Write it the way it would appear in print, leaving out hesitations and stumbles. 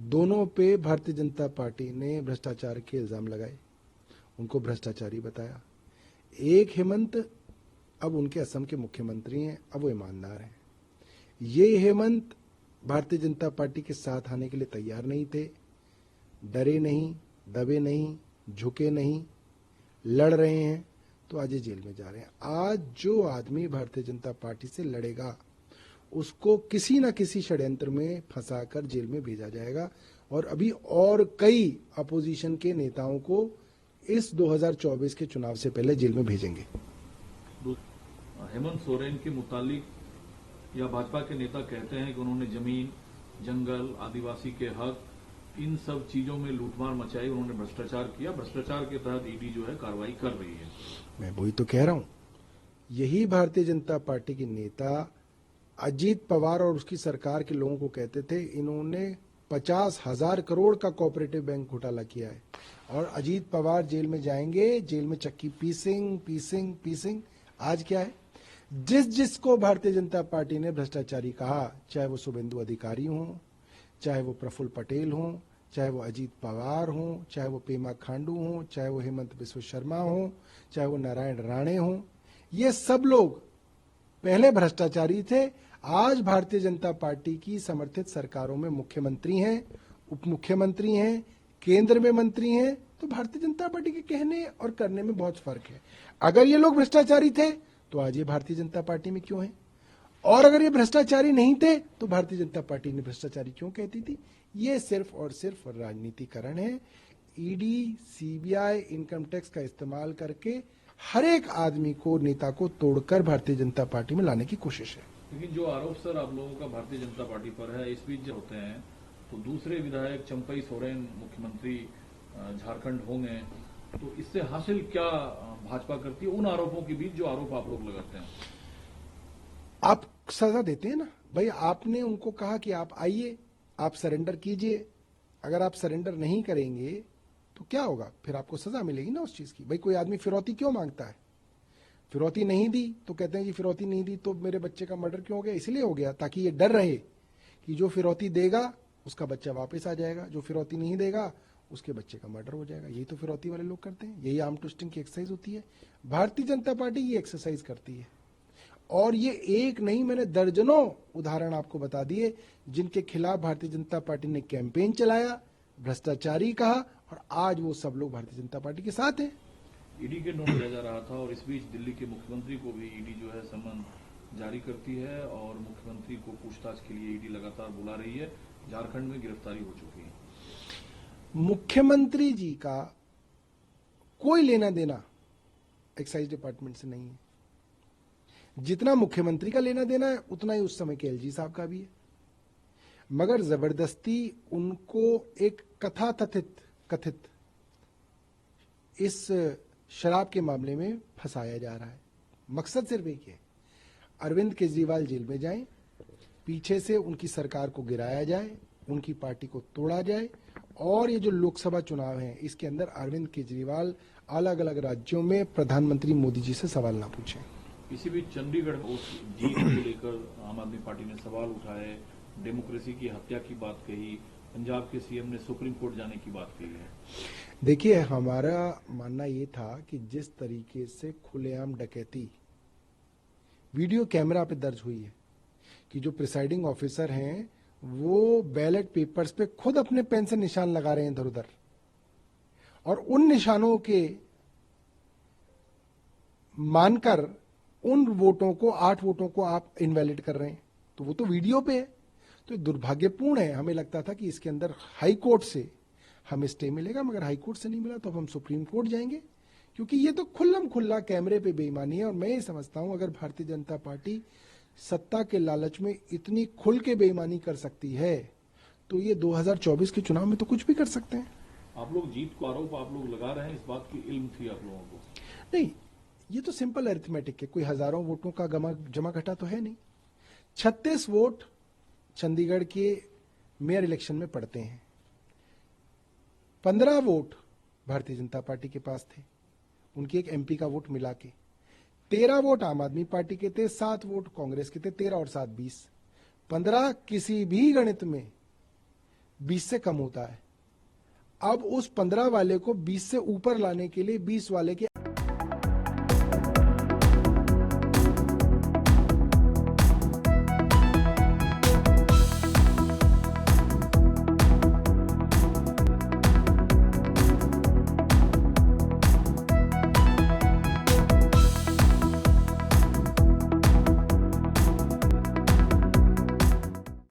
दोनों पे भारतीय जनता पार्टी ने भ्रष्टाचार के इल्जाम लगाए, उनको भ्रष्टाचारी बताया। एक हेमंत अब उनके असम के मुख्यमंत्री हैं, अब वो ईमानदार हैं। ये हेमंत भारतीय जनता पार्टी के साथ आने के लिए तैयार नहीं थे, डरे नहीं, दबे नहीं, झुके नहीं, लड़ रहे हैं, तो आज ये जेल में जा रहे हैं। आज जो आदमी भारतीय जनता पार्टी से लड़ेगा उसको किसी न किसी षड्यंत्र में फंसाकर जेल में भेजा जाएगा, और अभी और कई अपोजिशन के नेताओं को इस 2024 के चुनाव से पहले जेल में भेजेंगे। हेमंत सोरेन के मुतालिक या भाजपा के नेता कहते हैं कि उन्होंने जमीन, जंगल, आदिवासी के हक, इन सब चीजों में लूटमार मचाई, उन्होंने भ्रष्टाचार किया। भ्रष्टाचार के तहत ईडी जो है कार्रवाई कर रही है। मैं वही तो कह रहा हूं, यही भारतीय जनता पार्टी के नेता अजीत पवार और उसकी सरकार के लोगों को कहते थे इन्होंने 50,000 करोड़ का कोऑपरेटिव बैंक घोटाला किया है, और अजीत पवार जेल में जाएंगे, जेल में चक्की पीसिंग। आज क्या है, जिसको भारतीय जनता पार्टी ने भ्रष्टाचारी कहा, चाहे वो शुभेंदु अधिकारी हों, चाहे वो प्रफुल्ल पटेल हों, चाहे वो अजीत पवार हों, चाहे वो पेमा खांडू हों, चाहे वो हेमंत बिस्व शर्मा हों, चाहे वो नारायण राणे हों, ये सब लोग पहले भ्रष्टाचारी थे। आज भारतीय जनता पार्टी की समर्थित सरकारों में मुख्यमंत्री हैं, उप मुख्यमंत्री हैं, केंद्र में मंत्री हैं, तो भारतीय जनता पार्टी के कहने और करने में बहुत फर्क है। अगर ये लोग भ्रष्टाचारी थे तो आज ये भारतीय जनता पार्टी में क्यों है, और अगर ये भ्रष्टाचारी नहीं थे तो भारतीय जनता पार्टी ने भ्रष्टाचारी क्यों कहती थी। ये सिर्फ और सिर्फ राजनीतिकरण है। ईडी, सीबीआई, इनकम टैक्स का इस्तेमाल करके हर एक आदमी को, नेता को तोड़कर भारतीय जनता पार्टी में लाने की कोशिश है। लेकिन जो आरोप सर आप लोगों का भारतीय जनता पार्टी पर है, इस बीच जो होते हैं तो दूसरे विधायक चंपई सोरेन मुख्यमंत्री झारखंड होंगे, तो इससे हासिल क्या भाजपा करती है उन आरोपों के बीच जो आरोप आप लोग लगाते हैं? आप सजा देते हैं ना भाई, आपने उनको कहा कि आप आइए, आप सरेंडर कीजिए। अगर आप सरेंडर नहीं करेंगे तो क्या होगा, फिर आपको सजा मिलेगी ना उस चीज की। भाई कोई आदमी फिरौती क्यों मांगता है, फिरौती नहीं दी तो कहते हैं कि फिरौती नहीं दी तो मेरे बच्चे का मर्डर क्यों हो गया, इसलिए हो गया ताकि ये डर रहे कि जो फिरौती देगा उसका बच्चा वापस आ जाएगा, जो फिरौती नहीं देगा उसके बच्चे का मर्डर हो जाएगा। यही तो फिरौती वाले लोग करते हैं, यही आर्म ट्विस्टिंग की एक्सरसाइज होती है। भारतीय जनता पार्टी ये एक्सरसाइज करती है, और ये एक नहीं, मैंने दर्जनों उदाहरण आपको बता दिए जिनके खिलाफ भारतीय जनता पार्टी ने कैंपेन चलाया, भ्रष्टाचारी कहा, और आज वो सब लोग भारतीय जनता पार्टी के साथ हैं। ईडी के नोट लिया जा रहा था, और इस बीच दिल्ली के मुख्यमंत्री को भी ईडी जो है समन जारी करती है, और मुख्यमंत्री को पूछताछ के लिए ईडी लगातार बुला रही है। झारखंड में गिरफ्तारी हो चुकी है। मुख्यमंत्री जी का कोई लेना देना एक्साइज डिपार्टमेंट से नहीं है। जितना मुख्यमंत्री का लेना देना है उतना ही उस समय के एलजी साहब का भी है, मगर जबरदस्ती उनको एक कथित इस शराब के मामले में फंसाया जा रहा है। मकसद सिर्फ एक है, अरविंद केजरीवाल जेल में जाएं, पीछे से उनकी सरकार को गिराया जाए, उनकी पार्टी को तोड़ा जाए, और ये जो लोकसभा चुनाव है इसके अंदर अरविंद केजरीवाल अलग अलग राज्यों में प्रधानमंत्री मोदी जी से सवाल ना पूछें। इसी बीच चंडीगढ़ जीत को लेकर आम आदमी पार्टी ने सवाल उठाए, डेमोक्रेसी की हत्या की बात कही, पंजाब के सीएम ने सुप्रीम कोर्ट जाने की बात कही है। देखिए, हमारा मानना ये था कि जिस तरीके से खुलेआम डकैती वीडियो कैमरा पे दर्ज हुई है कि जो प्रिसाइडिंग ऑफिसर हैं वो बैलेट पेपर्स पे खुद अपने पेन से निशान लगा रहे हैं इधर उधर, और उन निशानों के मानकर उन वोटों को, 8 वोटों को आप इनवैलिड कर रहे हैं, तो वो तो वीडियो पे है। तो दुर्भाग्यपूर्ण है। हमें लगता था कि इसके अंदर हाई कोर्ट से हमें स्टे मिलेगा, मगर हाई कोर्ट से नहीं मिला, तो अब हम सुप्रीम कोर्ट जाएंगे, क्योंकि ये तो खुल्लम खुल्ला कैमरे पे बेईमानी है। और मैं ये समझता हूं अगर भारतीय जनता पार्टी सत्ता के लालच में इतनी खुल के बेईमानी कर सकती है तो ये 2024 के चुनाव में तो कुछ भी कर सकते हैं। आप लोग जीत को आरोप आप लोग लगा रहे हैं, इस बात की इल्म थी आप लोगों को? नहीं, ये तो सिंपल अरिथमेटिक है, कोई हजारों वोटों का जमा घटा तो है नहीं। 36 वोट चंडीगढ़ के मेयर इलेक्शन में पड़ते हैं, 15 वोट भारतीय जनता पार्टी के पास थे, उनकी एक एमपी का वोट मिला के 13 वोट आम आदमी पार्टी के थे, 7 वोट कांग्रेस के थे, 13 और 7 20, 15 किसी भी गणित में 20 से कम होता है। अब उस 15 वाले को 20 से ऊपर लाने के लिए 20 वाले के